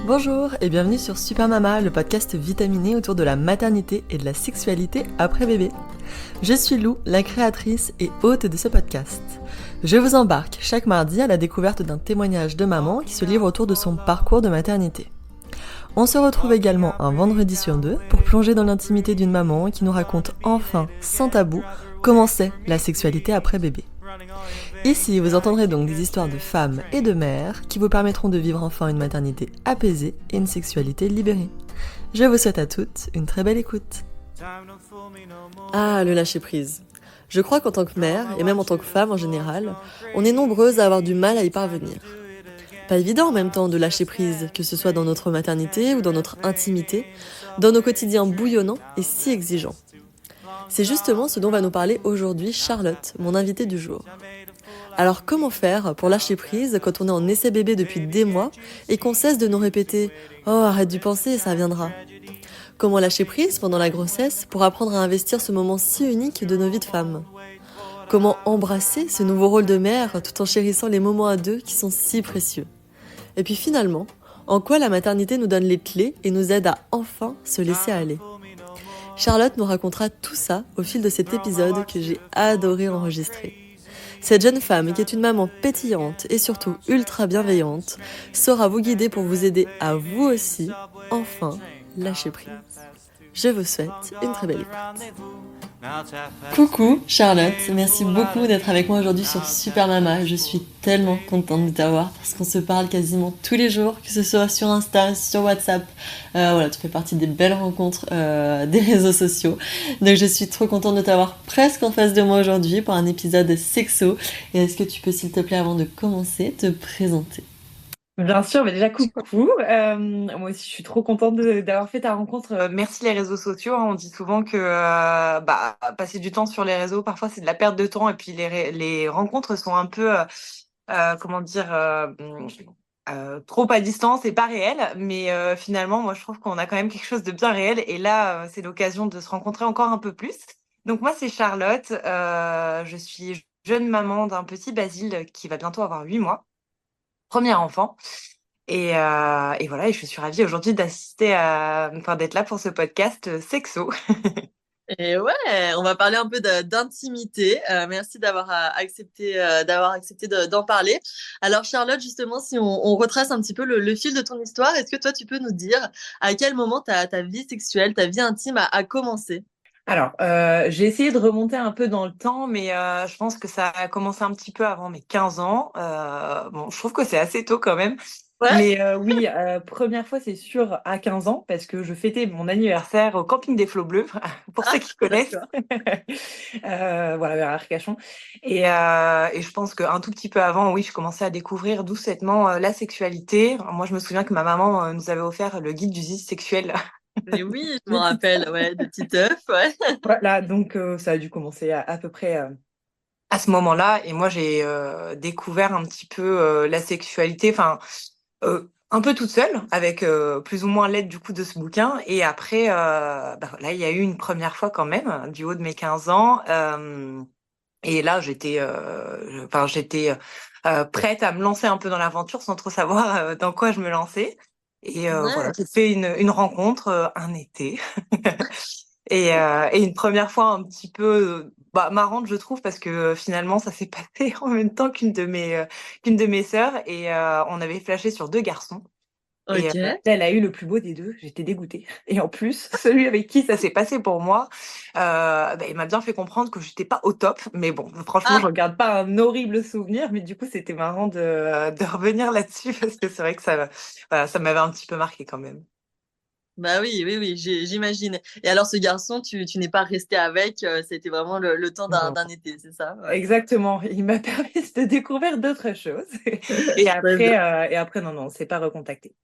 Bonjour et bienvenue sur Super Mama, le podcast vitaminé autour de la maternité et de la sexualité après bébé. Je suis Lou, la créatrice et hôte de ce podcast. Je vous embarque chaque mardi à la découverte d'un témoignage de maman qui se livre autour de son parcours de maternité. On se retrouve également un vendredi sur deux pour plonger dans l'intimité d'une maman qui nous raconte enfin, sans tabou, comment c'est la sexualité après bébé. Ici, vous entendrez donc des histoires de femmes et de mères qui vous permettront de vivre enfin une maternité apaisée et une sexualité libérée. Je vous souhaite à toutes une très belle écoute. Ah, le lâcher-prise. Je crois qu'en tant que mère, et même en tant que femme en général, on est nombreuses à avoir du mal à y parvenir. Pas évident en même temps de lâcher prise, que ce soit dans notre maternité ou dans notre intimité, dans nos quotidiens bouillonnants et si exigeants. C'est justement ce dont va nous parler aujourd'hui Charlotte, mon invitée du jour. Alors comment faire pour lâcher prise quand on est en essai bébé depuis des mois et qu'on cesse de nous répéter « Oh, arrête d'y penser, ça viendra ». Comment lâcher prise pendant la grossesse pour apprendre à investir ce moment si unique de nos vies de femmes ? Comment embrasser ce nouveau rôle de mère tout en chérissant les moments à deux qui sont si précieux ? Et puis finalement, en quoi la maternité nous donne les clés et nous aide à enfin se laisser aller ? Charlotte nous racontera tout ça au fil de cet épisode que j'ai adoré enregistrer. Cette jeune femme, qui est une maman pétillante et surtout ultra bienveillante, saura vous guider pour vous aider à vous aussi, enfin, lâcher prise. Je vous souhaite une très belle écoute. Coucou Charlotte, merci beaucoup d'être avec moi aujourd'hui sur Super Mama. Je suis tellement contente de t'avoir parce qu'on se parle quasiment tous les jours, que ce soit sur Insta, sur WhatsApp. Voilà, tu fais partie des belles rencontres des réseaux sociaux. Donc je suis trop contente de t'avoir presque en face de moi aujourd'hui pour un épisode sexo. Et est-ce que tu peux, s'il te plaît, avant de commencer, te présenter ? Bien sûr, mais déjà coucou. Moi aussi, je suis trop contente d'avoir fait ta rencontre. Merci les réseaux sociaux, hein. On dit souvent que passer du temps sur les réseaux, parfois c'est de la perte de temps. Et puis les rencontres sont un peu, comment dire, trop à distance et pas réelles. Mais finalement, moi, je trouve qu'on a quand même quelque chose de bien réel. Et là, c'est l'occasion de se rencontrer encore un peu plus. Donc moi, c'est Charlotte. Je suis jeune maman d'un petit Basile qui va bientôt avoir 8 mois. Premier enfant. Et voilà, et je suis ravie aujourd'hui d'être là pour ce podcast sexo. Et ouais, on va parler un peu d'intimité. Merci d'avoir accepté d'en parler. Alors Charlotte, justement, si on retrace un petit peu le fil de ton histoire, est-ce que toi, tu peux nous dire à quel moment ta vie sexuelle, ta vie intime a commencé ? Alors, j'ai essayé de remonter un peu dans le temps, mais je pense que ça a commencé un petit peu avant mes 15 ans. Bon, je trouve que c'est assez tôt quand même. Ouais. Mais oui, première fois, c'est sûr, à 15 ans, parce que je fêtais mon anniversaire au camping des Flots Bleus, pour ceux Ah, qui connaissent. d'accord. Voilà, vers Arcachon. Et je pense qu'un tout petit peu avant, oui, je commençais à découvrir doucettement la sexualité. Moi, je me souviens que ma maman nous avait offert le guide du ziste sexuel. Et oui, je Des m'en petites- rappelle, ouais, de petits œufs, ouais. Voilà, donc ça a dû commencer à peu près à ce moment-là. Et moi, j'ai découvert un petit peu la sexualité, enfin, un peu toute seule, avec plus ou moins l'aide du coup de ce bouquin. Et après, voilà, il y a eu une première fois quand même, du haut de mes 15 ans. Et là, j'étais prête à me lancer un peu dans l'aventure sans trop savoir dans quoi je me lançais. Et voilà, Ouais. j'ai fait une rencontre un été. Et une première fois un petit peu marrante, je trouve, parce que finalement, ça s'est passé en même temps qu'une de mes sœurs. Et on avait flashé sur deux garçons. Et Ok. elle a eu le plus beau des deux. J'étais dégoûtée. Et en plus, celui avec qui ça s'est passé pour moi, il m'a bien fait comprendre que j'étais pas au top. Mais bon, franchement, je Ah, regarde pas un horrible souvenir. Mais du coup, c'était marrant de revenir là-dessus parce que c'est vrai que voilà, ça m'avait un petit peu marqué quand même. bah oui, oui, oui, j'imagine. Et alors, ce garçon, tu n'es pas resté avec, c'était vraiment le temps d'un Non. été, c'est ça? Ouais. Exactement. Il m'a permis de découvrir d'autres choses. Très bien. Et après, non, non, on ne s'est pas recontacté.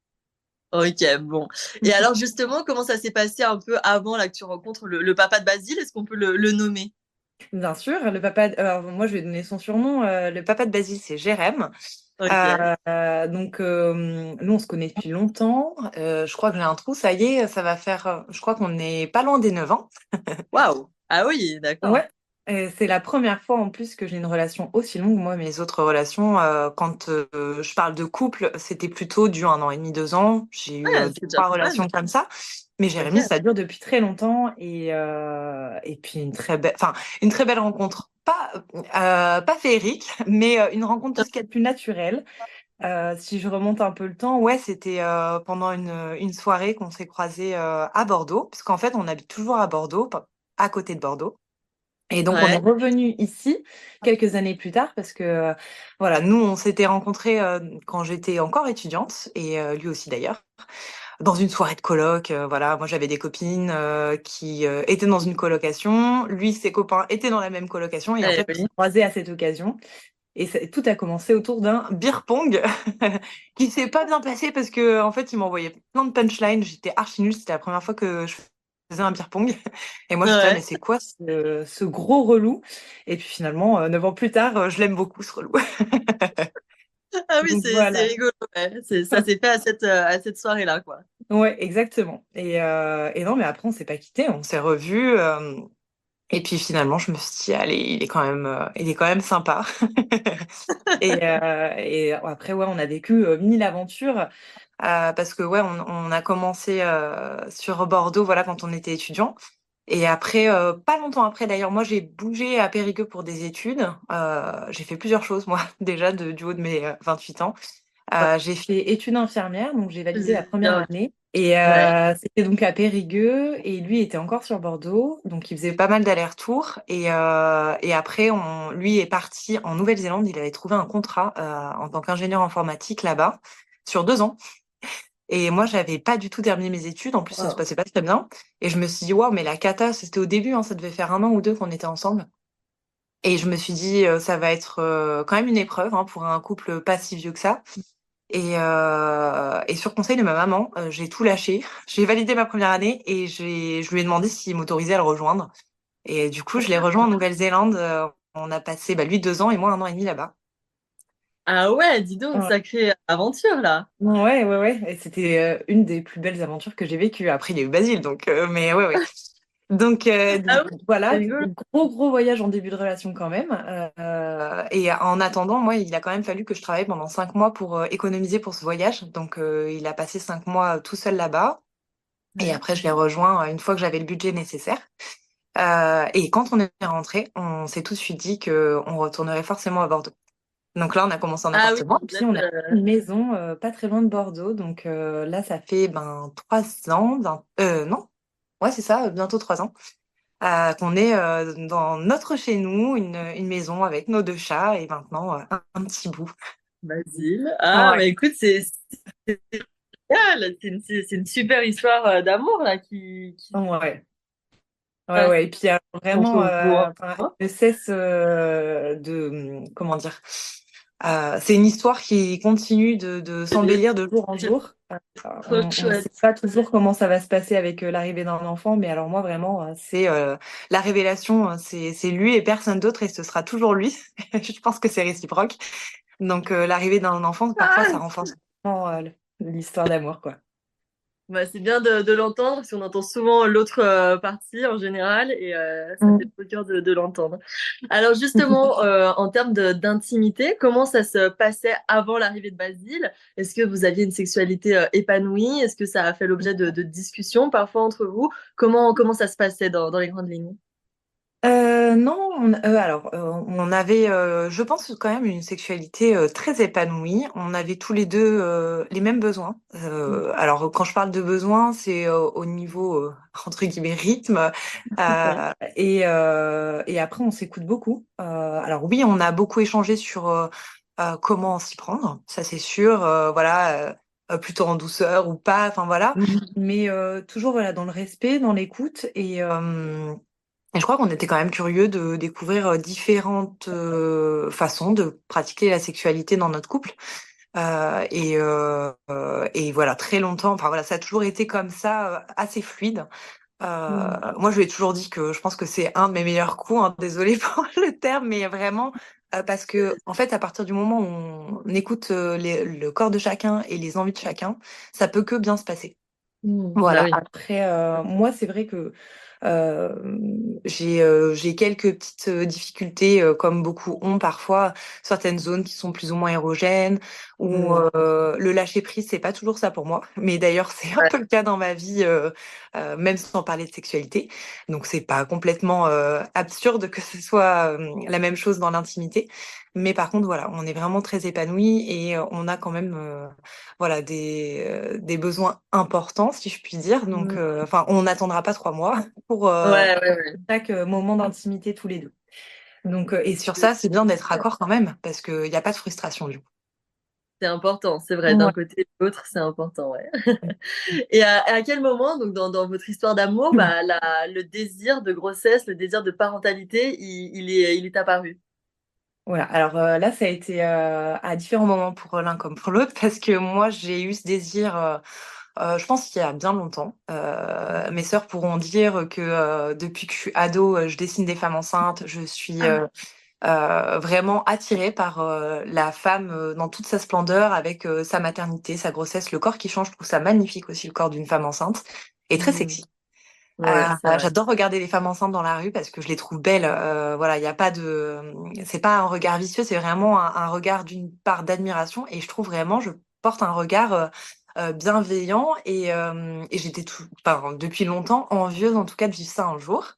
Ok, bon. Et alors, justement, comment ça s'est passé un peu avant là, que tu rencontres le papa de Basile? Est-ce qu'on peut le nommer? Bien sûr, alors moi, je vais donner son surnom. Le papa de Basile, c'est Jérém. Ok. Donc, nous, on se connaît depuis longtemps. Je crois que j'ai un trou, ça y est, ça va faire. Je crois qu'on n'est pas loin des 9 ans. Waouh. Ah oui, d'accord. Ouais. C'est la première fois en plus que j'ai une relation aussi longue. Moi, mes autres relations, quand je parle de couple, c'était plutôt du 1 an et demi, 2 ans. J'ai eu Ouais, deux, c'est déjà trois pas relations mal. comme ça. Mais Ok. Jérémy, ça dure depuis très longtemps et puis une très belle rencontre. Pas féerique, mais une rencontre tout ce qu'il y a de plus naturel. Si je remonte un peu le temps, ouais, c'était pendant une soirée qu'on s'est croisés à Bordeaux, parce qu'en fait, on habite toujours à Bordeaux, à côté de Bordeaux. Et donc, on est Ouais. revenu ici quelques années plus tard parce que, voilà, nous, on s'était rencontrés quand j'étais encore étudiante, et lui aussi d'ailleurs, dans une soirée de coloc. Voilà, moi, j'avais des copines qui étaient dans une colocation. Lui, ses copains étaient dans la même colocation. Et en Eh fait, on oui. s'est croisés à cette occasion. Et tout a commencé autour d'un beer pong qui s'est pas bien passé parce que en fait, il m'envoyait plein de punchlines. J'étais archi nulle. C'était la première fois que je faisais un beer pong. Et moi, j'étais là, mais Ouais. c'est quoi ce gros relou? Et puis finalement, 9 ans plus tard, je l'aime beaucoup, ce relou. Ah oui, Donc c'est voilà. rigolo. Ouais. Ça s'est fait à cette soirée-là, quoi. Ouais, exactement. Et non, mais après, on s'est pas quittés. On s'est revus. Et puis finalement, je me suis dit, allez, il est quand même sympa. Et après, ouais, on a vécu mille aventures parce que ouais, on a commencé sur Bordeaux, voilà, quand on était étudiant. Et après, pas longtemps après, d'ailleurs, moi, j'ai bougé à Périgueux pour des études. J'ai fait plusieurs choses, moi, déjà du haut de mes 28 ans. Ouais. J'ai fait études infirmières, donc j'ai validé la première Bien. année. Et Ouais. c'était donc à Périgueux, et lui était encore sur Bordeaux, donc il faisait pas mal d'allers-retours. Et après, lui est parti en Nouvelle-Zélande. Il avait trouvé un contrat en tant qu'ingénieur informatique là-bas sur 2 ans. Et moi, j'avais pas du tout terminé mes études. En plus, ça se Wow. passait pas très bien. Et je me suis dit, waouh, mais la cata, c'était au début, hein, ça devait faire 1 an ou 2 qu'on était ensemble. Et je me suis dit, ça va être quand même une épreuve hein, pour un couple pas si vieux que ça. Et sur conseil de ma maman, j'ai tout lâché. J'ai validé ma première année et je lui ai demandé s'il m'autorisait à le rejoindre. Et du coup, je l'ai rejoint en Nouvelle-Zélande. On a passé, bah, lui, 2 ans et moi 1 an et demi là-bas. Ah ouais, dis donc, Ouais, sacrée aventure, là. ouais, ouais, ouais. Et c'était une des plus belles aventures que j'ai vécues. Après, il y a eu Basile, donc, mais ouais, ouais. Donc, Ah oui, c'est voilà, rigolo. gros voyage en début de relation quand même. Et en attendant, moi, il a quand même fallu que je travaille pendant 5 mois pour économiser pour ce voyage. Donc, il a passé 5 mois tout seul là-bas. Et Ouais. après, je l'ai rejoint une fois que j'avais le budget nécessaire. Et quand on est rentré, on s'est tout de suite dit qu'on retournerait forcément à Bordeaux. Donc là, on a commencé en Ah oui, appartement, vous puis êtes, on a une maison pas très loin de Bordeaux. Donc là, ça fait 3 ans, non, ouais, c'est ça, bientôt 3 ans, qu'on est dans notre chez nous, une maison avec nos 2 chats et maintenant un petit bout. Basile. Ah, bah Ouais, écoute, c'est génial. C'est une super histoire d'amour, là, qui ouais. se Ouais, passe ouais. Et puis entre vraiment, vous. enfin, Hein. elle ne cesse comment dire, c'est une histoire qui continue de s'embellir de jour en C'est jour. trop On ne sait chouette. pas toujours comment ça va se passer avec l'arrivée d'un enfant, mais alors moi vraiment, c'est la révélation, c'est lui et personne d'autre, et ce sera toujours lui. Je pense que c'est réciproque. Donc l'arrivée d'un enfant, parfois, ça Ah, renforce vraiment, l'histoire d'amour, quoi. bah, c'est bien de l'entendre, parce qu'on entend souvent l'autre partie en général, et ça fait Mm. trop dur de l'entendre. Alors justement, en termes d'intimité, comment ça se passait avant l'arrivée de Basile? Est-ce que vous aviez une sexualité épanouie? Est-ce que ça a fait l'objet de discussions parfois entre vous? Comment ça se passait dans les grandes lignes? Non, on avait, je pense, quand même une sexualité très épanouie. On avait tous les deux les mêmes besoins. Alors, quand je parle de besoins, c'est au niveau, entre guillemets, rythme. Ouais. Et après, on s'écoute beaucoup. Alors oui, on a beaucoup échangé sur comment s'y prendre, ça c'est sûr. Voilà, plutôt en douceur ou pas, enfin voilà. Mais toujours voilà, dans le respect, dans l'écoute. Et je crois qu'on était quand même curieux de découvrir différentes façons de pratiquer la sexualité dans notre couple. Et voilà, très longtemps, enfin voilà, ça a toujours été comme ça, assez fluide. Moi, je lui ai toujours dit que je pense que c'est un de mes meilleurs coups, hein, désolée pour le terme, mais vraiment, parce que, en fait, à partir du moment où on écoute le corps de chacun et les envies de chacun, ça peut que bien se passer. Bah Voilà. oui. Après, moi, c'est vrai que Euh, j'ai quelques petites difficultés, comme beaucoup ont parfois, certaines zones qui sont plus ou moins érogènes, ou Mm. le lâcher prise, c'est pas toujours ça pour moi. Mais d'ailleurs, c'est un Ouais. peu le cas dans ma vie, même sans parler de sexualité. Donc c'est pas complètement absurde que ce soit la même chose dans l'intimité. Mais par contre, voilà, on est vraiment très épanoui et on a quand même voilà des besoins importants, si je puis dire. Donc, Mm. enfin, on n'attendra pas 3 mois pour Ouais, ouais, ouais. chaque moment d'intimité tous les deux. Donc, et sur ça, c'est bien d'être raccord quand même, parce qu'il n'y a pas de frustration du coup. C'est important, c'est vrai. D'un Ouais. côté et de l'autre, c'est important, ouais. Et à quel moment, donc dans votre histoire d'amour, bah, le désir de grossesse, le désir de parentalité, il est apparu? Voilà. Alors là, ça a été à différents moments pour l'un comme pour l'autre, parce que moi, j'ai eu ce désir. Je pense qu'il y a bien longtemps. Mes sœurs pourront dire que depuis que je suis ado, je dessine des femmes enceintes. Je suis Ah, vraiment attirée par la femme dans toute sa splendeur, avec sa maternité, sa grossesse, le corps qui change. Je trouve ça magnifique aussi, le corps d'une femme enceinte, et très mm. sexy. Ouais, c'est vrai. J'adore regarder les femmes enceintes dans la rue parce que je les trouve belles. Voilà, il y a pas c'est pas un regard vicieux, c'est vraiment un regard d'une part d'admiration, et je trouve vraiment, je porte un regard bienveillant, et j'étais enfin, depuis longtemps envieuse en tout cas de vivre ça un jour.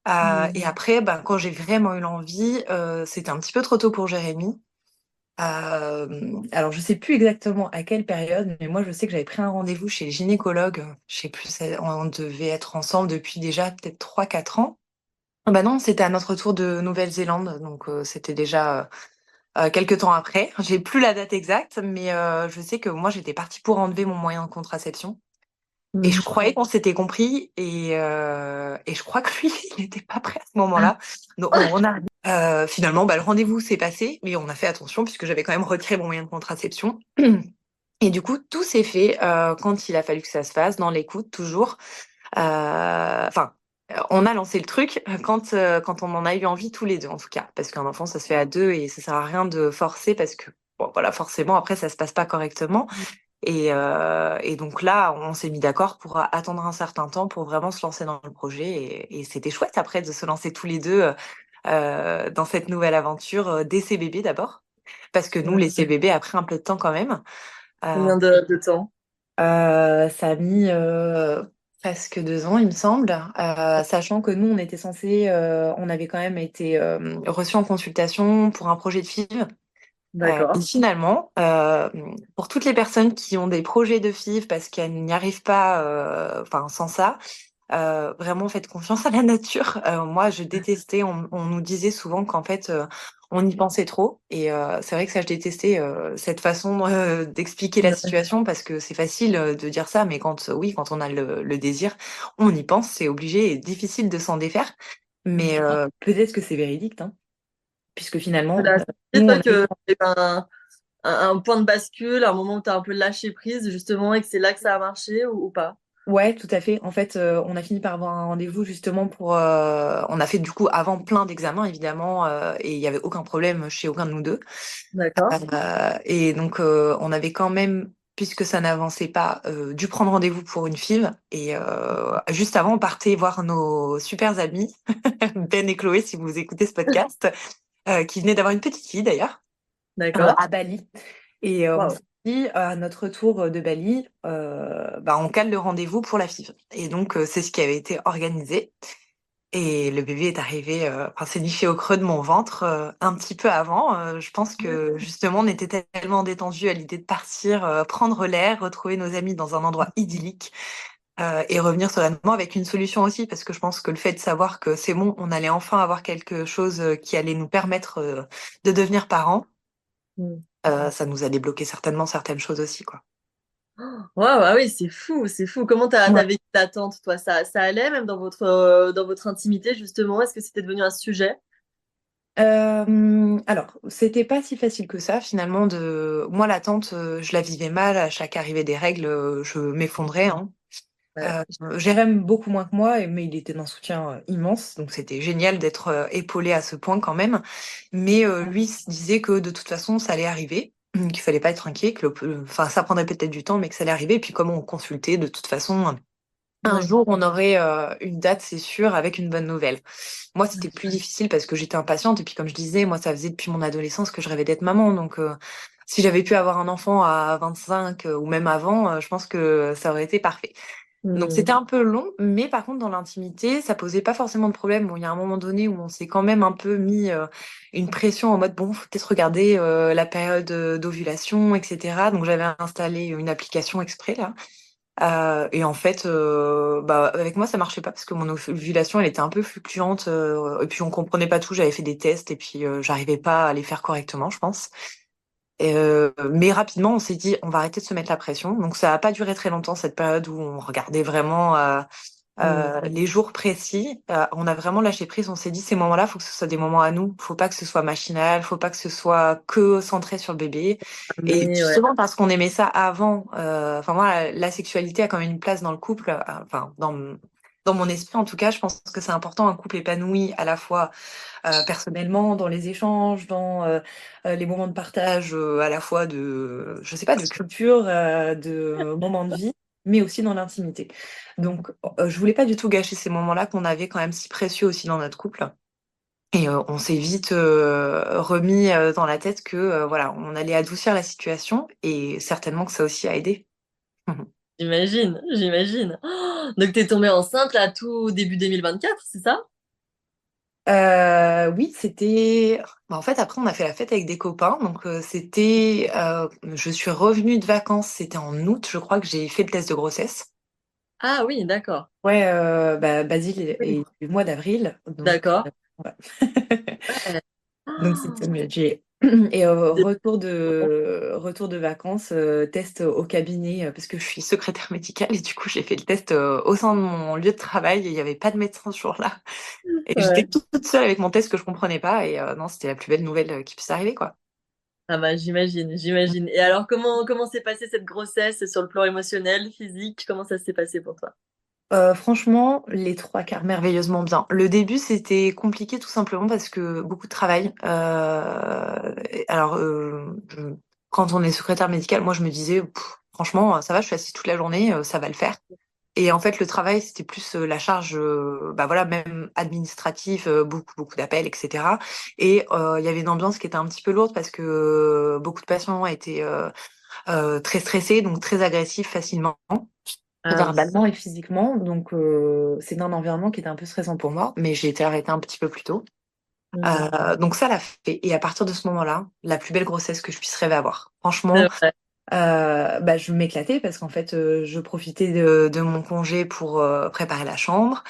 Et Mm. après, ben, quand j'ai vraiment eu l'envie, c'était un petit peu trop tôt pour Jérémy. Alors, je sais plus exactement à quelle période, mais moi, je sais que j'avais pris un rendez-vous chez le gynécologue. Je sais plus, on devait être ensemble depuis déjà peut-être 3 4 ans. Ah bah non, c'était à notre retour de Nouvelle-Zélande, donc c'était déjà quelques temps après. J'ai plus la date exacte, mais je sais que moi, j'étais partie pour enlever mon moyen de contraception. Et je Mhm. croyais qu'on s'était compris, et je crois que lui, il n'était pas prêt à ce Ah, moment-là. Donc, on a finalement, bah, le rendez-vous s'est passé, mais on a fait attention puisque j'avais quand même retiré mon moyen de contraception. Et du coup, tout s'est fait quand il a fallu que ça se fasse, dans l'écoute toujours. Enfin, on a lancé le truc quand on en a eu envie tous les deux, en tout cas, parce qu'un enfant, ça se fait à deux et ça sert à rien de forcer parce que, bon, voilà, forcément, après, ça se passe pas correctement. Et donc là, on s'est mis d'accord pour attendre un certain temps pour vraiment se lancer dans le projet. Et c'était chouette après de se lancer tous les deux dans cette nouvelle aventure dès ces bébés d'abord. Parce que nous, ouais. les bébés a pris un peu de temps quand même. Euh, Combien de temps? Ça a mis presque 2 ans, il me semble. Sachant que nous, on était censés, on avait quand même été reçus en consultation pour un projet de FIV. Et D'accord. finalement, pour toutes les personnes qui ont des projets de FIV parce qu'elles n'y arrivent pas, enfin sans ça, vraiment faites confiance à la nature. Moi, je détestais. On nous disait souvent qu'en fait, on y pensait trop. Et c'est vrai que ça, je détestais cette façon d'expliquer la Ouais. situation parce que c'est facile de dire ça, mais oui, quand on a le désir, on y pense. C'est obligé et difficile de s'en défaire. Mais peut-être que c'est véridique, hein, puisque finalement, Voilà. nous, C'est on toi a eu. que c'est un point de bascule, un moment où tu as un peu lâché prise, justement, et que c'est là que ça a marché ou pas? Ouais, tout à fait. En fait, on a fini par avoir un rendez-vous justement pour. On a fait du coup avant plein d'examens évidemment, et il y avait aucun problème chez aucun de nous deux. D'accord. Et donc on avait quand même, puisque ça n'avançait pas, dû prendre rendez-vous pour une FIV. Et juste avant, on partait voir nos super amis Ben et Chloé, si vous écoutez ce podcast, qui venaient d'avoir une petite fille d'ailleurs, D'accord. à Bali. Et on Waouh. s'est dit, à notre retour de Bali, bah, on cale le rendez-vous pour la FIV. Et donc, c'est ce qui avait été organisé. Et le bébé est arrivé, enfin, s'est niché au creux de mon ventre un petit peu avant. Je pense que justement, on était tellement détendus à l'idée de partir, prendre l'air, retrouver nos amis dans un endroit idyllique, et revenir sereinement avec une solution aussi, parce que je pense que le fait de savoir que c'est bon, on allait enfin avoir quelque chose qui allait nous permettre de devenir parents, Mm. ça nous a débloqué certainement certaines choses aussi, quoi. Waouh, ah oui, c'est fou, c'est fou. Comment Ouais. t'as vécu l'attente, toi? Ça allait même dans votre intimité, justement? Est-ce que c'était devenu un sujet? Alors, c'était pas si facile que ça finalement. Moi, l'attente, je la vivais mal. À chaque arrivée des règles, je m'effondrais, hein. Ouais. Jérém beaucoup moins que moi, mais il était d'un soutien immense, donc c'était génial d'être épaulé à ce point quand même. Mais lui se disait que de toute façon, ça allait arriver, qu'il fallait pas être inquiet, enfin, ça prendrait peut-être du temps, mais que ça allait arriver. Et puis comme on consultait, de toute façon, un Ouais. jour, on aurait une date, c'est sûr, avec une bonne nouvelle. Moi, c'était plus difficile parce que j'étais impatiente. Et puis, comme je disais, moi, ça faisait depuis mon adolescence que je rêvais d'être maman. Donc, si j'avais pu avoir un enfant à 25 ou même avant, je pense que ça aurait été parfait. Donc, Hmm. c'était un peu long. Mais par contre, dans l'intimité, ça posait pas forcément de problème. Bon, il y a un moment donné où on s'est quand même un peu mis une pression en mode, bon, faut peut-être regarder la période d'ovulation, etc. Donc, j'avais installé une application exprès, là. Et en fait, bah, avec moi, ça marchait pas parce que mon ovulation, elle était un peu fluctuante. Et puis, on comprenait pas tout. J'avais fait des tests et puis j'arrivais pas à les faire correctement, je pense. Mais rapidement, on s'est dit, on va arrêter de se mettre la pression. Donc, ça a pas duré très longtemps, cette période où on regardait vraiment Hmm. les jours précis. On a vraiment lâché prise. On s'est dit, ces moments-là, faut que ce soit des moments à nous. Faut pas que ce soit machinal. Faut pas que ce soit que centré sur le bébé. Et Mais ouais. justement parce qu'on aimait ça avant. Enfin moi, la sexualité a quand même une place dans le couple. Enfin dans mon esprit en tout cas, je pense que c'est important un couple épanoui à la fois personnellement, dans les échanges, dans les moments de partage, à la fois de, je sais pas, de culture, de moments de vie, mais aussi dans l'intimité. Donc, je voulais pas du tout gâcher ces moments-là qu'on avait quand même si précieux aussi dans notre couple. Et on s'est vite remis dans la tête que voilà, on allait adoucir la situation et certainement que ça aussi a aidé. J'imagine, j'imagine. Oh, donc, t'es tombée enceinte là tout début 2024, c'est ça? Oui, c'était. Bah, en fait, après, on a fait la fête avec des copains. Donc, c'était. Je suis revenue de vacances. C'était en août, je crois que j'ai fait le test de grossesse. Ah oui, d'accord. Ouais, bah, Basile Oui. est du mois d'avril. Donc, D'accord. ouais. Ouais. Donc, Oh, c'était mieux. Et c'est retour de vacances, test au cabinet, parce que je suis secrétaire médicale. Et du coup, j'ai fait le test au sein de mon lieu de travail. Et il n'y avait pas de médecin ce jour-là. Et j'étais ouais. toute seule avec mon test que je comprenais pas. Et non, c'était la plus belle nouvelle qui puisse arriver, quoi. Ah bah j'imagine, j'imagine. Et alors comment s'est passée cette grossesse sur le plan émotionnel, physique? Comment ça s'est passé pour toi? Franchement, les trois quarts merveilleusement bien. Le début, c'était compliqué tout simplement parce que beaucoup de travail. Alors, quand on est secrétaire médical, moi, je me disais, pff, franchement, ça va, je suis assise toute la journée, ça va le faire. Et en fait, le travail, c'était plus la charge, bah voilà, même administrative, beaucoup d'appels, etc. Et il y avait une ambiance qui était un petit peu lourde parce que beaucoup de patients étaient très stressés, donc très agressifs facilement Ah oui. verbalement et physiquement. Donc, c'est un environnement qui était un peu stressant pour moi, mais j'ai été arrêtée un petit peu plus tôt. Hmm. Donc, ça l'a fait. Et à partir de ce moment-là, la plus belle grossesse que je puisse rêver avoir. Franchement, C'est vrai. bah, je m'éclatais parce qu'en fait, je profitais de mon congé pour préparer la chambre.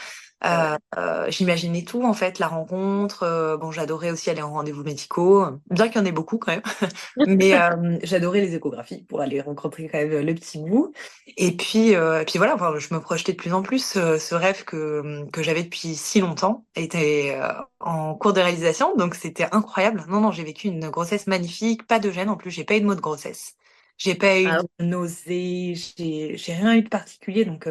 J'imaginais tout, en fait, la rencontre. Bon, j'adorais aussi aller en rendez-vous médicaux, bien qu'il y en ait beaucoup quand même. Mais j'adorais les échographies pour aller rencontrer quand même le petit bout. Et puis voilà, enfin, je me projetais de plus en plus. Ce rêve que j'avais depuis si longtemps était en cours de réalisation, donc c'était incroyable. Non, non, j'ai vécu une grossesse magnifique, pas de gêne en plus, j'ai pas eu de maux de grossesse. J'ai pas eu Ah de nausées, j'ai rien eu de particulier, donc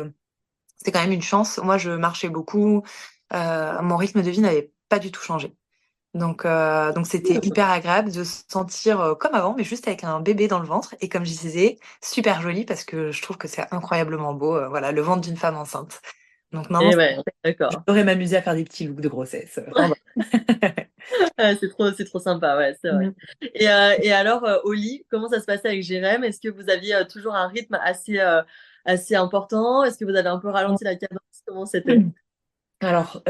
c'est quand même une chance. Moi, je marchais beaucoup, mon rythme de vie n'avait pas du tout changé. Donc c'était oui. hyper agréable de se sentir comme avant, mais juste avec un bébé dans le ventre. Et comme je disais, super joli parce que je trouve que c'est incroyablement beau, voilà, le ventre d'une femme enceinte. Donc non, non, Et ouais, d'accord. j'aurais m'amuser à faire des petits looks de grossesse. Enfin, voilà. Ah, c'est trop sympa, ouais, c'est vrai. Mm. Et alors, au lit, comment ça se passait avec Jérém? Est-ce que vous aviez toujours un rythme assez important? Est-ce que vous avez un peu ralenti la cadence? Comment c'était? Alors,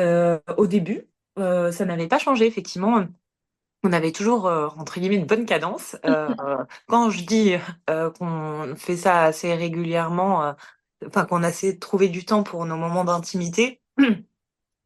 au début, ça n'avait pas changé, effectivement. On avait toujours, entre guillemets, une bonne cadence. Quand je dis qu'on fait ça assez régulièrement, enfin qu'on a essayé de trouver du temps pour nos moments d'intimité,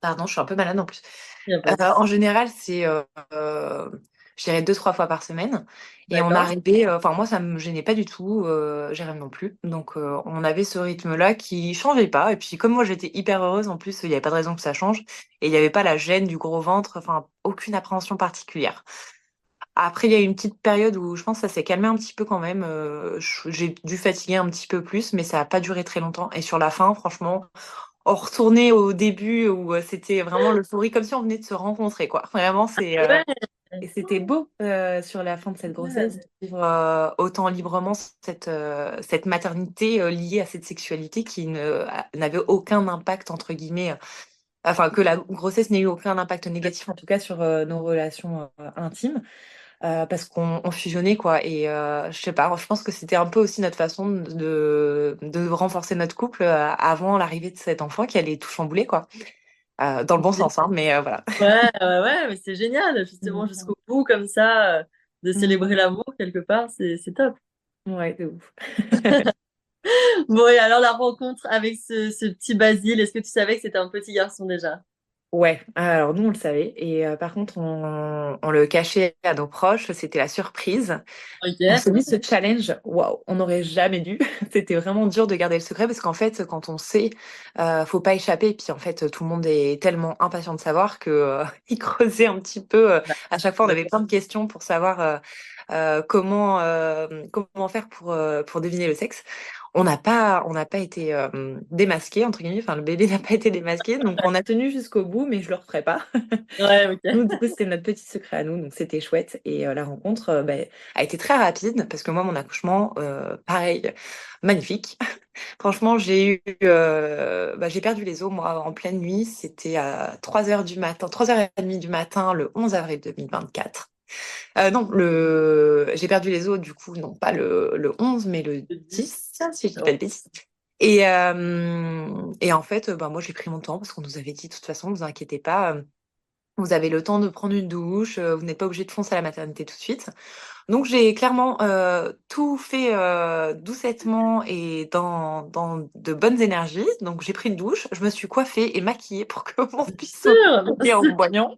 pardon, je suis un peu malade en plus. Il y a pas de En souci. général, c'est, je dirais 2, 3 fois par semaine. Et on D'accord? arrivait, enfin moi, ça me gênait pas du tout, Jérém non plus. Donc on avait ce rythme-là qui changeait pas. Et puis comme moi, j'étais hyper heureuse, en plus, il n'y avait pas de raison que ça change. Et il n'y avait pas la gêne du gros ventre, enfin aucune appréhension particulière. Après, il y a eu une petite période où je pense que ça s'est calmé un petit peu quand même. J'ai dû fatiguer un petit peu plus, mais ça n'a pas duré très longtemps. Et sur la fin, franchement, on retournait au début où c'était vraiment l'euphorie, comme si on venait de se rencontrer, quoi. Vraiment, c'est Ouais, Et c'était beau sur la fin de cette grossesse Ouais. de vivre autant librement cette maternité liée à cette sexualité qui n'avait aucun impact, entre guillemets, enfin que la grossesse n'ait eu aucun impact négatif, en tout cas sur nos relations intimes, parce qu'on fusionnait, quoi. Et je sais pas, je pense que c'était un peu aussi notre façon de renforcer notre couple avant l'arrivée de cet enfant qui allait tout chambouler, quoi. Dans le bon sens, hein, mais voilà. Ouais, ouais, mais c'est génial, justement, jusqu'au bout, comme ça, de Mm. célébrer l'amour quelque part, c'est top. Ouais, de ouf. Bon, et alors la rencontre avec ce petit Basile, est-ce que tu savais que c'était un petit garçon déjà? Ouais, alors nous on le savait et par contre on le cachait à nos proches, c'était la surprise. On Ok. s'est mis ce challenge, waouh, on n'aurait jamais dû. C'était vraiment dur de garder le secret parce qu'en fait quand on sait, faut pas échapper. Et puis en fait tout le monde est tellement impatient de savoir que il creusait un petit peu. Bah, À chaque fois on avait plein de questions pour savoir comment faire pour deviner le sexe. On n'a pas été démasqué, entre guillemets, enfin le bébé n'a pas été démasqué, donc on a tenu jusqu'au bout, mais je le referai pas. ouais, ok. Nous, du coup, c'était notre petit secret à nous, donc c'était chouette. Et la rencontre bah, a été très rapide, parce que moi, mon accouchement, pareil, magnifique. Franchement, j'ai perdu les os, moi, en pleine nuit. C'était à 3h du matin, 3h30 du matin, le 11 avril 2024. Non, j'ai perdu les os, du coup, non pas le 11, mais le Je dis. 10, si je dis pas de bêtises. Et en fait, bah, moi, j'ai pris mon temps parce qu'on nous avait dit, de toute façon, ne vous inquiétez pas, vous avez le temps de prendre une douche, vous n'êtes pas obligé de foncer à la maternité tout de suite. Donc, j'ai clairement tout fait doucettement et dans de bonnes énergies. Donc, j'ai pris une douche, je me suis coiffée et maquillée pour que mon fils soit Sûr. maquillé en me voyant.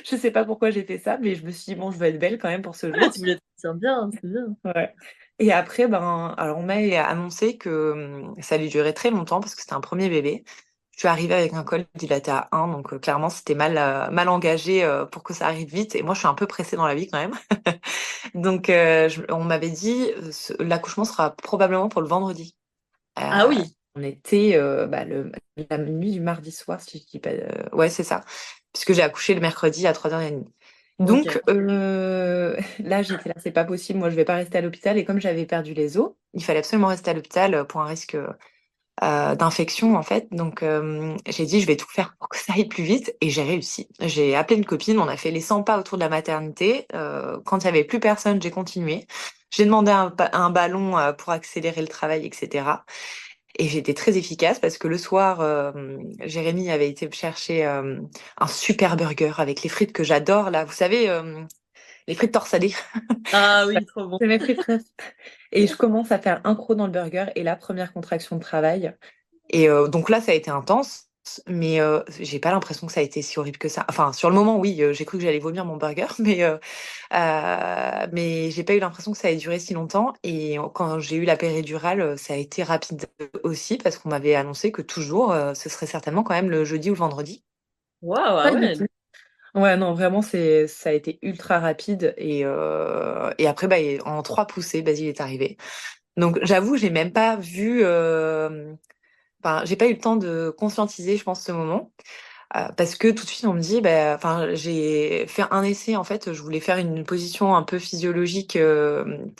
Je sais pas pourquoi j'ai fait ça, mais je me suis dit, bon, je vais être belle quand même pour ce Ouais, jour. tu voulais te sentir bien, c'est bien. Ouais. Et après, ben, alors on m'a annoncé que ça allait durer très longtemps parce que c'était un premier bébé. Je suis arrivée avec un col dilaté à 1, donc clairement c'était mal engagé pour que ça arrive vite. Et moi, je suis un peu pressée dans la vie quand même. Donc on m'avait dit l'accouchement sera probablement pour le vendredi. Ah Euh, oui. on était bah, la nuit du mardi soir, si je dis pas. Ouais, c'est ça. Puisque j'ai accouché le mercredi à 3h30. Ok. Donc là, j'étais là, c'est pas possible, moi je vais pas rester à l'hôpital. Et comme j'avais perdu les os, il fallait absolument rester à l'hôpital pour un risque d'infection en fait. Donc j'ai dit, je vais tout faire pour que ça aille plus vite. Et j'ai réussi. J'ai appelé une copine, on a fait les 100 pas autour de la maternité. Quand il y avait plus personne, j'ai continué. J'ai demandé un ballon pour accélérer le travail, etc. Et j'ai été très efficace parce que le soir, Jérémy avait été me chercher un super burger avec les frites que j'adore, là. Vous savez, les frites torsadées. Ah oui, trop bon. C'est mes frites préférées. Et je commence à faire un croc dans le burger et la première contraction de travail. Et donc là, ça a été intense, mais j'ai pas l'impression que ça a été si horrible que ça. Enfin, sur le moment, oui, j'ai cru que j'allais vomir mon burger, mais j'ai pas eu l'impression que ça allait durer si longtemps. Et quand j'ai eu la péridurale, ça a été rapide aussi parce qu'on m'avait annoncé que toujours, ce serait certainement quand même le jeudi ou le vendredi. Waouh, ah Pas du ouais. tout. Ouais, non, vraiment, ça a été ultra rapide. Et après, bah, en 3 poussées, Basile est arrivé. Donc, j'avoue, j'ai même pas vu. Enfin, j'ai pas eu le temps de conscientiser, je pense, ce moment. Parce que tout de suite, on me dit, bah, enfin, j'ai fait un essai, en fait, je voulais faire une position un peu physiologique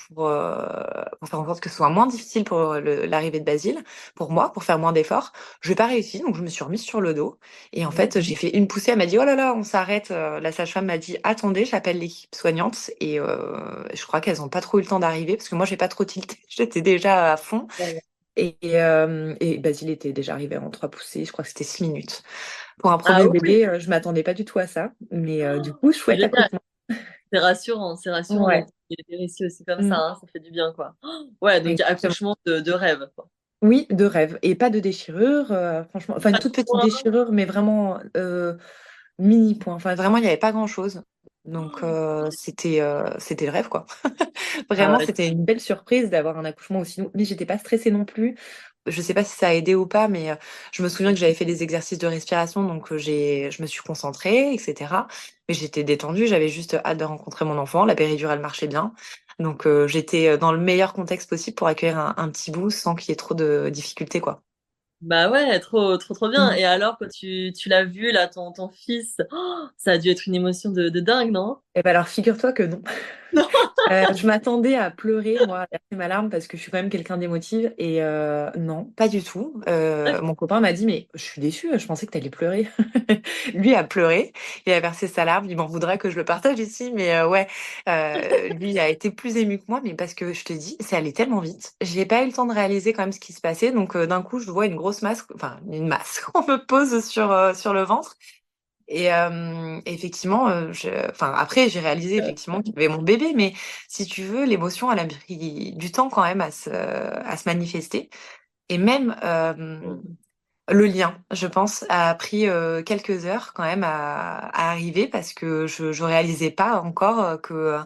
pour faire en sorte que ce soit moins difficile pour l'arrivée de Basile, pour moi, pour faire moins d'efforts. Je n'ai pas réussi, donc je me suis remise sur le dos. Et en fait, j'ai fait une poussée, elle m'a dit, oh là là, on s'arrête. La sage-femme m'a dit, attendez, j'appelle l'équipe soignante. Et je crois qu'elles n'ont pas trop eu le temps d'arriver, parce que moi, j'ai pas trop tilté, j'étais déjà à fond. Et Basile était déjà arrivé en 3 poussées, je crois que c'était 6 minutes. Pour un Ah premier oui, bébé, je m'attendais pas du tout à ça. Mais du coup, c'est chouette génial. accouchement. C'est rassurant Ouais. d'entendre des récits aussi comme ça, Mm. hein, ça fait du bien, quoi. Oh, ouais, donc Exactement. accouchement de rêve, quoi. Oui, de rêve. Et pas de déchirure, franchement. Enfin, une Pas de toute petite poids. déchirure, mais vraiment mini point. Enfin, vraiment, il n'y avait pas grand-chose. Donc, c'était le rêve, quoi. Ah Vraiment, ouais. c'était une belle surprise d'avoir un accouchement aussi long. Mais j'étais pas stressée non plus. Je sais pas si ça a aidé ou pas, mais je me souviens que j'avais fait des exercices de respiration, donc je me suis concentrée, etc. Mais j'étais détendue, j'avais juste hâte de rencontrer mon enfant. La péridurale marchait bien. Donc, j'étais dans le meilleur contexte possible pour accueillir un petit bout sans qu'il y ait trop de difficultés, quoi. Bah ouais, trop bien. Mm. Et alors, quand tu l'as vu, là, ton fils, ça a dû être une émotion de dingue, non? Eh ben alors, figure-toi que non. Je m'attendais à pleurer, moi, à verser ma larme parce que je suis quand même quelqu'un d'émotive et non, pas du tout. Mon copain m'a dit mais je suis déçue, je pensais que t'allais pleurer. Lui a pleuré, il a versé sa larme, il m'en voudrait que je le partage ici, mais ouais, lui a été plus ému que moi, mais parce que je te dis, c'est allé tellement vite, j'ai pas eu le temps de réaliser quand même ce qui se passait, donc d'un coup je vois une grosse masque, enfin une masque, on me pose sur le ventre. Et effectivement, enfin, après, j'ai réalisé effectivement qu'il y avait mon bébé, mais si tu veux, l'émotion, elle a pris du temps quand même à se manifester. Et même le lien, je pense, a pris quelques heures quand même à arriver parce que je réalisais pas encore que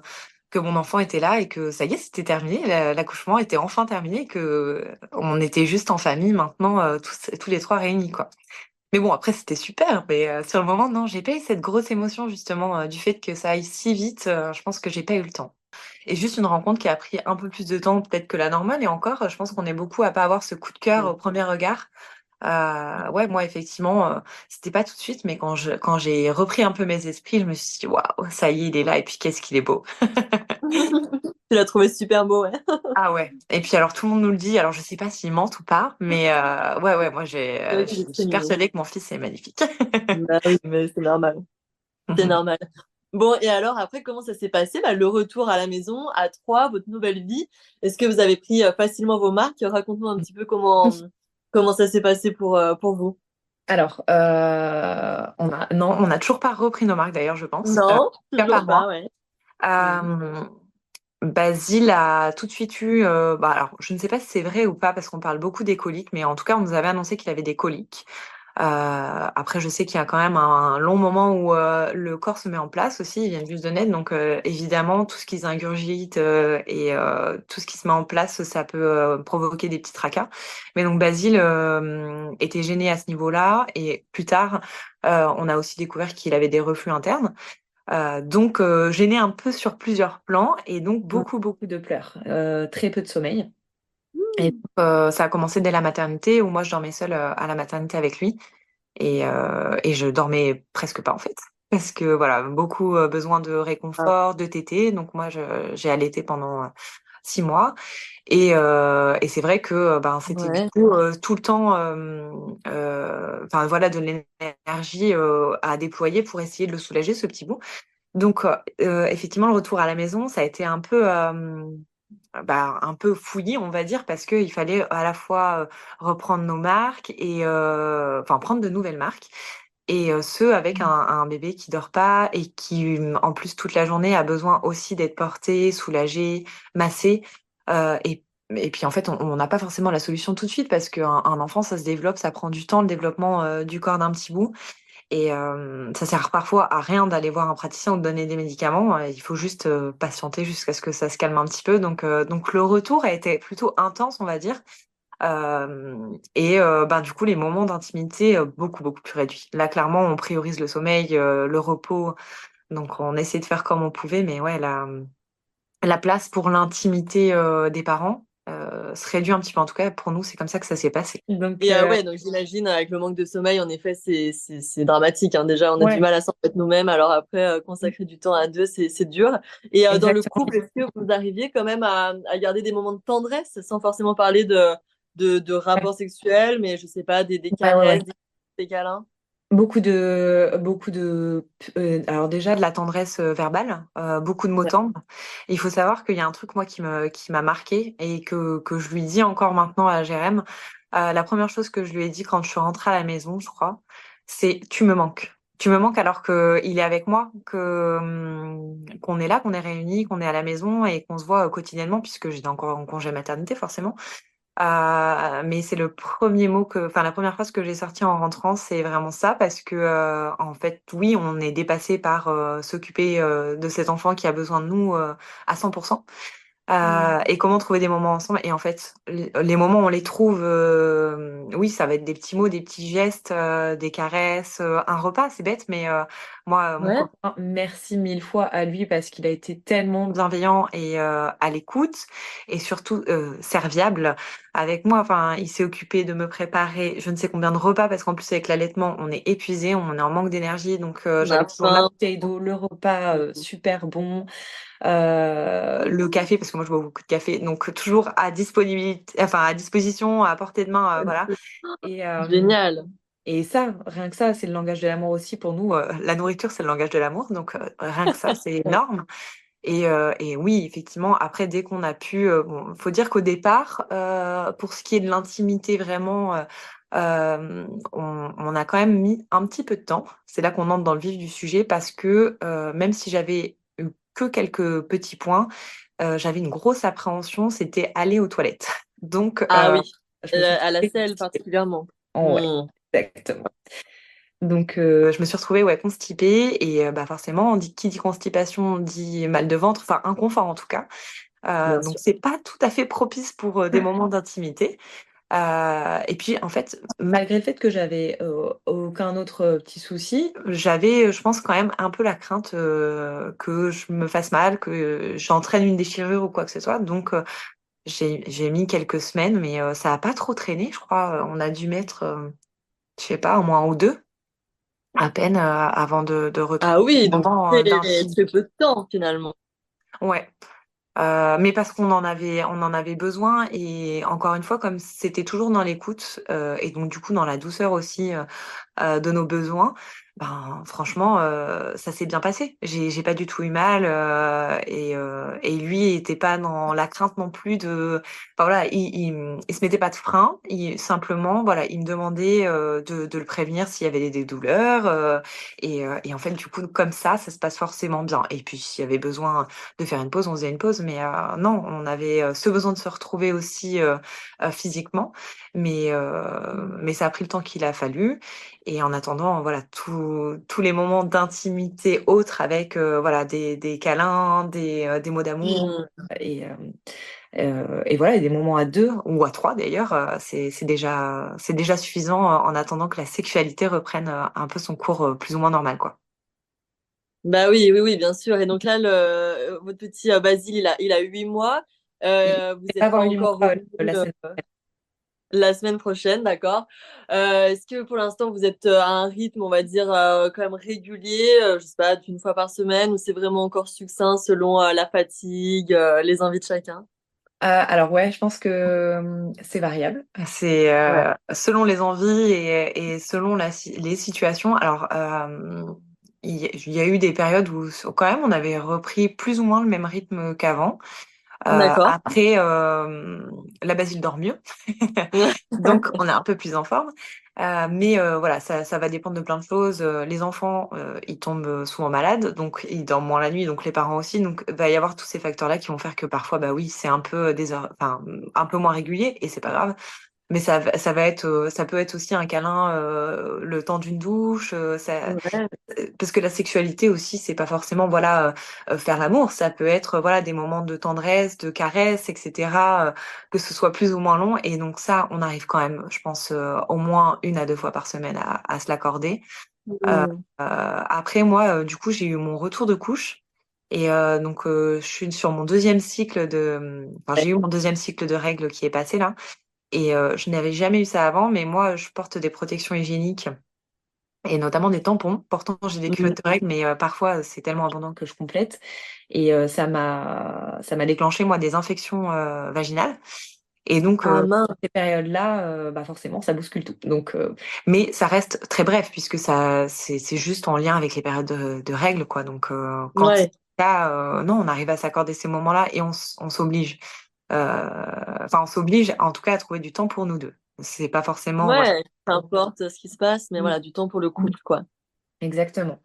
mon enfant était là et que ça y est, c'était terminé, l'accouchement était enfin terminé, et que on était juste en famille maintenant, tous les trois réunis, quoi. Mais bon, après, c'était super. Mais sur le moment, non, j'ai pas eu cette grosse émotion, justement, du fait que ça aille si vite. Je pense que j'ai pas eu le temps. Et juste une rencontre qui a pris un peu plus de temps, peut-être que la normale. Et encore, je pense qu'on est beaucoup à pas avoir ce coup de cœur au premier regard. Ouais, moi, effectivement, c'était pas tout de suite, mais quand j'ai repris un peu mes esprits, je me suis dit, waouh, ça y est, il est là. Et puis, qu'est-ce qu'il est beau. Tu l'as trouvé super beau, ouais. Ah ouais. Et puis, alors, tout le monde nous le dit. Alors, je sais pas s'ils mentent ou pas, mais ouais, moi, C'est vrai je qu'il est très suis mignon. persuadée que mon fils est magnifique. Bah oui, mais c'est normal. C'est normal. Bon, et alors après, comment ça s'est passé? Bah, le retour à la maison, à Troyes, votre nouvelle vie. Est-ce que vous avez pris facilement vos marques? Raconte-nous un petit peu comment ça s'est passé pour vous. Alors, non, on n'a toujours pas repris nos marques d'ailleurs, je pense. En Non, tout cas, pas toujours pas, moi. ouais. Mm. Euh, Basile a tout de suite eu, bah alors, je ne sais pas si c'est vrai ou pas parce qu'on parle beaucoup des coliques, mais en tout cas, on nous avait annoncé qu'il avait des coliques. Après, je sais qu'il y a quand même un long moment où le corps se met en place aussi, il vient juste de naître, donc évidemment, tout ce qu'ils ingurgitent et tout ce qui se met en place, ça peut provoquer des petits tracas. Mais donc Basile était gêné à ce niveau-là, et plus tard, on a aussi découvert qu'il avait des reflux internes. Donc gêné un peu sur plusieurs plans, et donc beaucoup de pleurs, très peu de sommeil. Et donc, ça a commencé dès la maternité, où moi je dormais seule à la maternité avec lui. Et je dormais presque pas en fait. Parce que voilà, beaucoup besoin de Ah, réconfort, de téter. Donc moi, j'ai allaité pendant 6 mois. Et c'est vrai que ben, c'était du ouais. coup tout le temps enfin, voilà, de l'énergie à déployer pour essayer de le soulager, ce petit bout. Donc effectivement, le retour à la maison, ça a été un peu fouillis, on va dire, parce qu'il fallait à la fois reprendre nos marques et enfin prendre de nouvelles marques. Et ce, avec un bébé qui dort pas et qui, en plus, toute la journée a besoin aussi d'être porté, soulagé, massé. Et puis, en fait, on n'a pas forcément la solution tout de suite parce qu'un enfant, ça se développe, ça prend du temps, le développement du corps d'un petit bout. Et ça sert parfois à rien d'aller voir un praticien ou de donner des médicaments. Il faut juste patienter jusqu'à ce que ça se calme un petit peu. Donc le retour a été plutôt intense, on va dire. Et ben, du coup, les moments d'intimité, beaucoup plus réduits. Là, clairement, on priorise le sommeil, le repos. Donc on essaie de faire comme on pouvait. Mais ouais, la place pour l'intimité des parents se réduit un petit peu. En tout cas, pour nous, c'est comme ça que ça s'est passé. Donc, Et ouais, donc j'imagine avec le manque de sommeil, en effet, c'est dramatique, hein. Déjà, on a du ouais, mal à s'en remettre nous-mêmes. Alors après, consacrer du temps à deux, c'est dur. Et dans le exactement. couple, est-ce que vous arriviez quand même à garder des moments de tendresse sans forcément parler de rapports sexuels, mais je sais pas, des Ouais. caresses, des câlins? Alors déjà de la tendresse verbale, beaucoup de mots Ouais. tendres. Il faut savoir qu'il y a un truc moi qui m'a marqué et que je lui dis encore maintenant à Jérém. La première chose que je lui ai dit quand je suis rentrée à la maison, je crois, c'est tu me manques. Tu me manques alors que il est avec moi, qu'on est là, qu'on est réunis, qu'on est à la maison et qu'on se voit quotidiennement puisque j'étais encore en congé maternité forcément. Mais c'est le premier mot enfin la première phrase que j'ai sortie en rentrant, c'est vraiment ça parce que en fait, oui, on est dépassé par s'occuper de cet enfant qui a besoin de nous à 100%. Et comment trouver des moments ensemble. Et en fait, les moments, on les trouve, oui, ça va être des petits mots, des petits gestes, des caresses, un repas, c'est bête, mais moi, mon Ouais. copain, merci mille fois à lui parce qu'il a été tellement bienveillant et à l'écoute et surtout serviable avec moi. Enfin, il s'est occupé de me préparer je ne sais combien de repas parce qu'en plus, avec l'allaitement, on est épuisé, on est en manque d'énergie. Donc, On j'avais a toujours ma faim. bouteille d'eau, le repas super bon. Le café, parce que moi je bois beaucoup de café, donc toujours à disponibilité, enfin à disposition, à portée de main, voilà. Et, euh, Génial. et ça, rien que ça, c'est le langage de l'amour aussi pour nous. La nourriture, c'est le langage de l'amour, donc rien que ça, c'est énorme. Et oui, effectivement, après, dès qu'on a pu, bon, faut dire qu'au départ, pour ce qui est de l'intimité, vraiment, on a quand même mis un petit peu de temps. C'est là qu'on entre dans le vif du sujet parce que même si j'avais eu que quelques petits points, j'avais une grosse appréhension, c'était aller aux toilettes. Donc, Ah oui, je me suis à la retrouvée selle constipée. particulièrement. Oh, ouais, Hmm. exactement. Donc, je me suis retrouvée ouais, constipée et bah, forcément, qui dit constipation dit mal de ventre, enfin inconfort en tout cas. Bien Donc, sûr. c'est pas tout à fait propice pour des moments d'intimité. Et puis, en fait, malgré le fait que j'avais aucun autre petit souci, j'avais, je pense, quand même un peu la crainte que je me fasse mal, que j'entraîne une déchirure ou quoi que ce soit. Donc, j'ai mis quelques semaines, mais ça a pas trop traîné, je crois. On a dû mettre, je sais pas, un mois ou deux à peine avant de Ah retrouver oui, un donc moment très peu de temps finalement. Ouais. Mais parce on en avait besoin et encore une fois, comme c'était toujours dans l'écoute et donc du coup dans la douceur aussi de nos besoins, ben franchement, ça s'est bien passé. J'ai pas du tout eu mal et lui était pas dans la crainte non plus de. Enfin voilà, il se mettait pas de frein. Il simplement voilà, il me demandait de le prévenir s'il y avait des douleurs et en fait du coup comme ça se passe forcément bien. Et puis s'il y avait besoin de faire une pause, on faisait une pause, mais non, on avait ce besoin de se retrouver aussi physiquement, mais ça a pris le temps qu'il a fallu. Et en attendant, voilà, tous les moments d'intimité autres avec voilà des câlins, des mots d'amour Hmm. et, euh, et voilà, et des moments à deux ou à trois d'ailleurs, c'est déjà suffisant en attendant que la sexualité reprenne un peu son cours plus ou moins normal, quoi. Bah oui, oui, oui, bien sûr. Et donc là, votre petit Basile, il a 8 mois. Il Vous va n'êtes pas avoir 8 mois encore revenu la semaine. la semaine prochaine, d'accord. Est-ce que pour l'instant, vous êtes à un rythme, on va dire, quand même régulier, je sais pas, d'une fois par semaine, ou c'est vraiment encore succinct selon la fatigue, les envies de chacun? Alors ouais, je pense que c'est variable. C'est Ouais. selon les envies et selon les situations. Alors il y a eu des périodes où quand même on avait repris plus ou moins le même rythme qu'avant. D'accord. Après, la Basile dort mieux, donc on est un peu plus en forme. Mais voilà, ça va dépendre de plein de choses. Les enfants, ils tombent souvent malades, donc ils dorment moins la nuit, donc les parents aussi. Donc il va y avoir tous ces facteurs-là qui vont faire que parfois, bah oui, c'est un peu des heures, enfin un peu moins régulier, et c'est pas grave. Mais ça va être, ça peut être aussi un câlin le temps d'une douche. Ouais. Parce que la sexualité aussi, c'est pas forcément voilà faire l'amour. Ça peut être voilà des moments de tendresse, de caresse, etc. Que ce soit plus ou moins long. Et donc ça, on arrive quand même, je pense, au moins une à deux fois par semaine à se l'accorder. Hmm. Après moi, du coup, j'ai eu mon retour de couche. Et donc, je suis sur mon deuxième cycle de. Enfin, j'ai eu mon deuxième cycle de règles qui est passé là. Et je n'avais jamais eu ça avant, mais moi, je porte des protections hygiéniques et notamment des tampons. Pourtant, j'ai des Hmm. culottes de règles, mais parfois, c'est tellement abondant que je complète. Et ça m'a déclenché, moi, des infections vaginales. Et donc, Ah mince. ces périodes-là, bah forcément, ça bouscule tout. Donc, mais ça reste très bref, puisque c'est juste en lien avec les périodes de règles, quoi. Donc, quand Ouais. là, non, on arrive à s'accorder ces moments-là et on s'oblige. Enfin, on s'oblige, en tout cas, à trouver du temps pour nous deux. C'est pas forcément, voilà. Ouais. Peu importe ce qui se passe, mais voilà, du temps pour le couple, quoi. Exactement.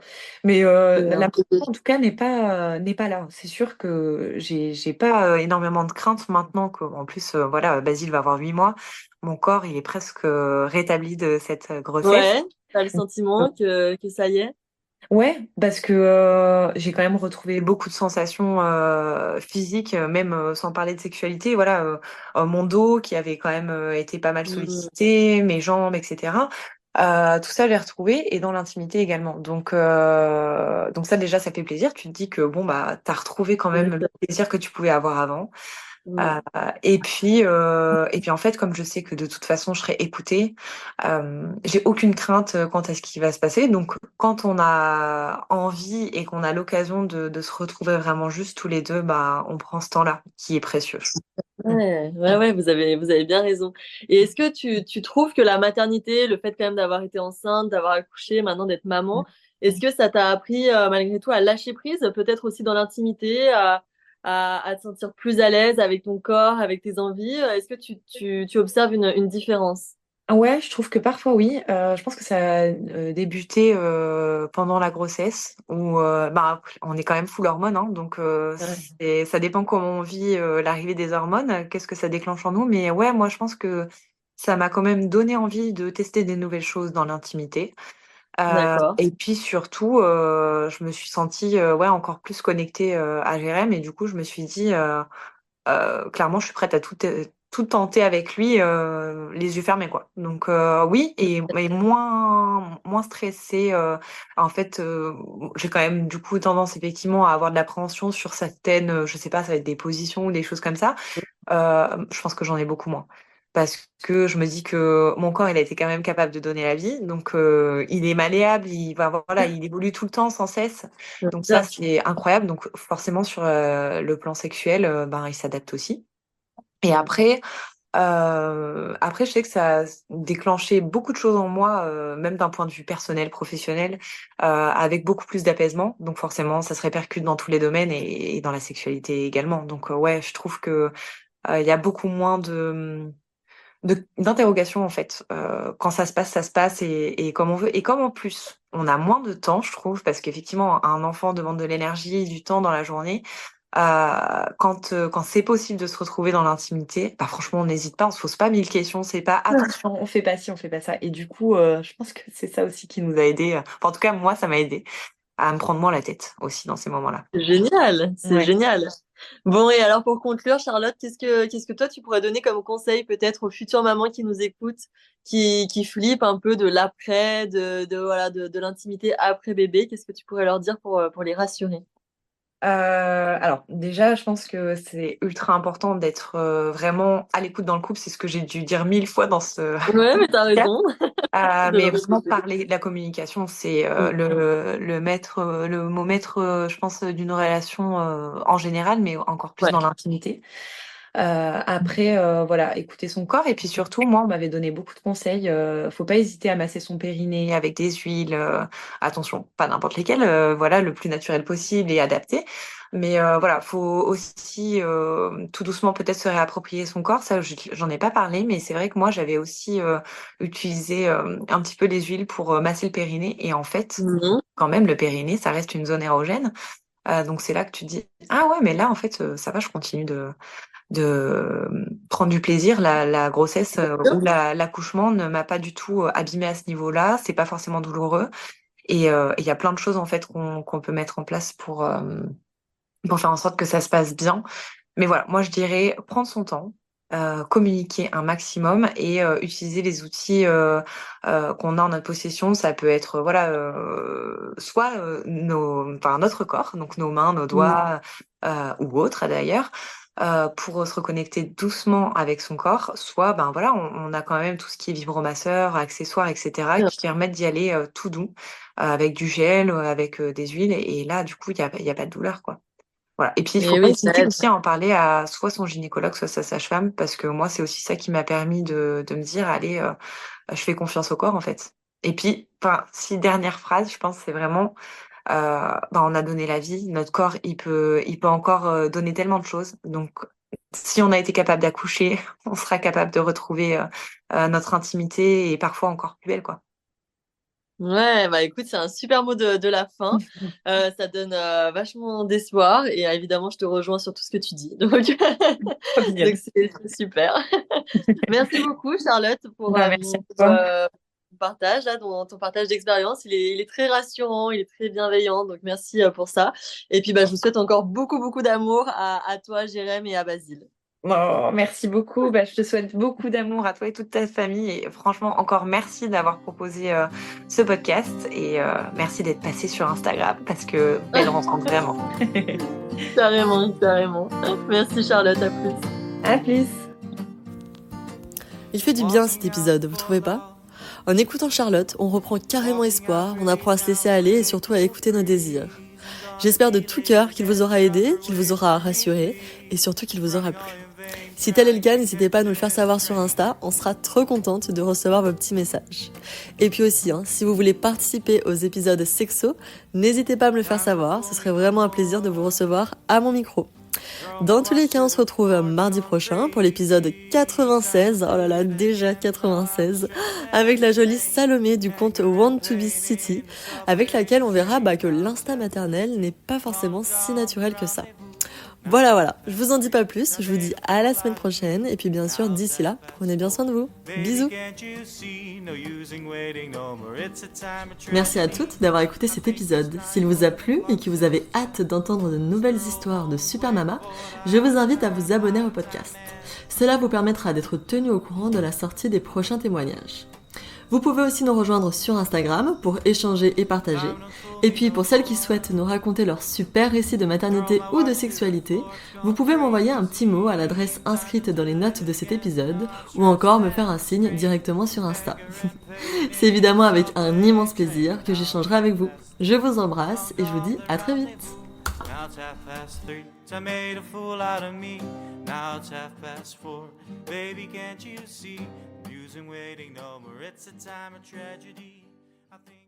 Mais C'est un la peu. pression, en tout cas, n'est pas là. C'est sûr que j'ai pas énormément de crainte maintenant qu'en plus, voilà, Basile va avoir 8 mois. Mon corps, il est presque rétabli de cette grossesse. Ouais. T'as le sentiment que ça y est? Ouais, parce que j'ai quand même retrouvé beaucoup de sensations physiques, même sans parler de sexualité. Voilà, mon dos qui avait quand même été pas mal Mm. sollicité, mes jambes, etc. Tout ça, j'ai retrouvé et dans l'intimité également. Donc ça déjà, ça fait plaisir. Tu te dis que bon bah t'as retrouvé quand même le plaisir que tu pouvais avoir avant. Mm. Et puis en fait, comme je sais que de toute façon je serai écoutée, j'ai aucune crainte quant à ce qui va se passer. Donc quand on a envie et qu'on a l'occasion de se retrouver vraiment juste tous les deux, bah on prend ce temps-là qui est précieux. Mm. Ouais, vous avez bien raison. Et est-ce que tu trouves que la maternité, le fait quand même d'avoir été enceinte, d'avoir accouché, maintenant d'être maman, est-ce que ça t'a appris malgré tout à lâcher prise, peut-être aussi dans l'intimité, à te sentir plus à l'aise avec ton corps, avec tes envies? Est-ce que tu observes une différence? Ouais, je trouve que parfois oui. Je pense que ça a débuté pendant la grossesse où bah, on est quand même full hormones, hein, donc Ouais, ça dépend comment on vit l'arrivée des hormones, qu'est-ce que ça déclenche en nous. Mais ouais, moi je pense que ça m'a quand même donné envie de tester des nouvelles choses dans l'intimité. d'accord. Et puis surtout, je me suis sentie ouais encore plus connectée à Jérém et du coup je me suis dit clairement, je suis prête à tout tenter avec lui, les yeux fermés, quoi. Donc oui, et moins stressée. En fait, j'ai quand même du coup tendance effectivement à avoir de l'appréhension sur certaines, je sais pas, ça va être des positions ou des choses comme ça. Je pense que j'en ai beaucoup moins. Parce que je me dis que mon corps, il a été quand même capable de donner la vie. Donc, il est malléable, voilà, il évolue tout le temps, sans cesse. Donc ça, Bien. c'est incroyable. Donc forcément, sur le plan sexuel, ben, il s'adapte aussi. Et après, je sais que ça a déclenché beaucoup de choses en moi, même d'un point de vue personnel, professionnel, avec beaucoup plus d'apaisement. Donc forcément, ça se répercute dans tous les domaines et dans la sexualité également. Donc ouais, je trouve que il y a beaucoup moins d'interrogations en fait. Quand ça se passe et comme on veut. Et comme en plus, on a moins de temps, je trouve, parce qu'effectivement, un enfant demande de l'énergie, du temps dans la journée. Quand c'est possible de se retrouver dans l'intimité, bah franchement, on n'hésite pas, on se pose pas mille questions, c'est pas attention, on fait pas ci, on fait pas ça. Et du coup, je pense que c'est ça aussi qui nous a aidés. Enfin, en tout cas, moi, ça m'a aidé à me prendre moins la tête aussi dans ces moments-là. C'est génial, c'est Ouais. génial. Bon, et alors pour conclure, Charlotte, qu'est-ce que toi tu pourrais donner comme conseil peut-être aux futures mamans qui nous écoutent, qui flippent un peu de l'après, voilà, de l'intimité après bébé? Qu'est-ce que tu pourrais leur dire pour les rassurer? Alors déjà, je pense que c'est ultra important d'être vraiment à l'écoute dans le couple. C'est ce que j'ai dû dire mille fois dans ce Ouais, mais t'as podcast. raison de le Mais vraiment répéter. parler de la communication, c'est Mm. le mot maître, je pense, d'une relation en général, mais encore plus Ouais. dans l'intimité. Après, voilà, écouter son corps. Et puis surtout, moi, on m'avait donné beaucoup de conseils. Faut pas hésiter à masser son périnée avec des huiles. Attention, pas n'importe lesquelles. Voilà, le plus naturel possible et adapté. Mais voilà, faut aussi tout doucement peut-être se réapproprier son corps. Ça, j'en ai pas parlé, mais c'est vrai que moi, j'avais aussi utilisé un petit peu les huiles pour masser le périnée. Et en fait, Mhm. quand même, le périnée, ça reste une zone érogène. Donc c'est là que tu te dis, ah ouais, mais là, en fait, ça va, je continue de prendre du plaisir. La grossesse ou l'accouchement ne m'a pas du tout abîmée à ce niveau-là. C'est pas forcément douloureux. Et il y a plein de choses en fait qu'on peut mettre en place pour faire en sorte que ça se passe bien. Mais voilà, moi je dirais prendre son temps, communiquer un maximum et utiliser les outils qu'on a en notre possession. Ça peut être voilà, soit enfin notre corps, donc nos mains, nos doigts ou autres d'ailleurs. Pour se reconnecter doucement avec son corps, soit ben voilà, on a quand même tout ce qui est vibromasseur, accessoires, etc., qui permettent d'y aller tout doux, avec du gel, avec des huiles, et là du coup il y a pas de douleur quoi. Voilà. Et puis, il faut Et pas oui, ça hésiter aide. aussi à en parler à soit son gynécologue, soit sa sage-femme, parce que moi, c'est aussi ça qui m'a permis de me dire, allez, je fais confiance au corps, en fait. Et puis, enfin, si dernière phrase, je pense, c'est vraiment, ben, on a donné la vie, notre corps, il peut encore donner tellement de choses. Donc, si on a été capable d'accoucher, on sera capable de retrouver notre intimité et parfois encore plus belle, quoi. Ouais, bah écoute, c'est un super mot de la fin. Ça donne vachement d'espoir et évidemment, je te rejoins sur tout ce que tu dis. Donc, Trop donc mignonne. c'est super. Merci beaucoup, Charlotte, Bah, merci à pour, toi. partage, là, ton partage d'expérience. Il est très rassurant, il est très bienveillant. Donc, merci pour ça. Et puis, je vous souhaite encore beaucoup, beaucoup d'amour à toi, Jérém, et à Basile. Oh, merci beaucoup. Je te souhaite beaucoup d'amour à toi et toute ta famille. Et franchement, encore merci d'avoir proposé ce podcast. Et merci d'être passé sur Instagram parce que belle rencontre vraiment. Carrément, carrément. Merci, Charlotte. À plus. À plus. Il fait du bien cet épisode, vous trouvez pas ? En écoutant Charlotte, on reprend carrément espoir, on apprend à se laisser aller et surtout à écouter nos désirs. J'espère de tout cœur qu'il vous aura aidé, qu'il vous aura rassuré et surtout qu'il vous aura plu. Si tel est le cas, n'hésitez pas à nous le faire savoir sur Insta, on sera trop contente de recevoir vos petits messages. Et puis aussi, si vous voulez participer aux épisodes sexo, n'hésitez pas à me le faire savoir, ce serait vraiment un plaisir de vous recevoir à mon micro. Dans tous les cas, on se retrouve mardi prochain pour l'épisode 96, oh là là, déjà 96, avec la jolie Salomé du compte Want to Be City, avec laquelle on verra que l'instinct maternel n'est pas forcément si naturel que ça. Voilà, je vous en dis pas plus, je vous dis à la semaine prochaine, et puis bien sûr, d'ici là, prenez bien soin de vous. Bisous. Merci à toutes d'avoir écouté cet épisode. S'il vous a plu et que vous avez hâte d'entendre de nouvelles histoires de Super Mama, je vous invite à vous abonner au podcast. Cela vous permettra d'être tenu au courant de la sortie des prochains témoignages. Vous pouvez aussi nous rejoindre sur Instagram pour échanger et partager. Et puis pour celles qui souhaitent nous raconter leur super récit de maternité ou de sexualité, vous pouvez m'envoyer un petit mot à l'adresse inscrite dans les notes de cet épisode ou encore me faire un signe directement sur Insta. C'est évidemment avec un immense plaisir que j'échangerai avec vous. Je vous embrasse et je vous dis à très vite. Now it's 3:30, I made a fool out of me. Now it's 4:30, baby, can't you see? Musing, waiting no more, it's a time of tragedy. I think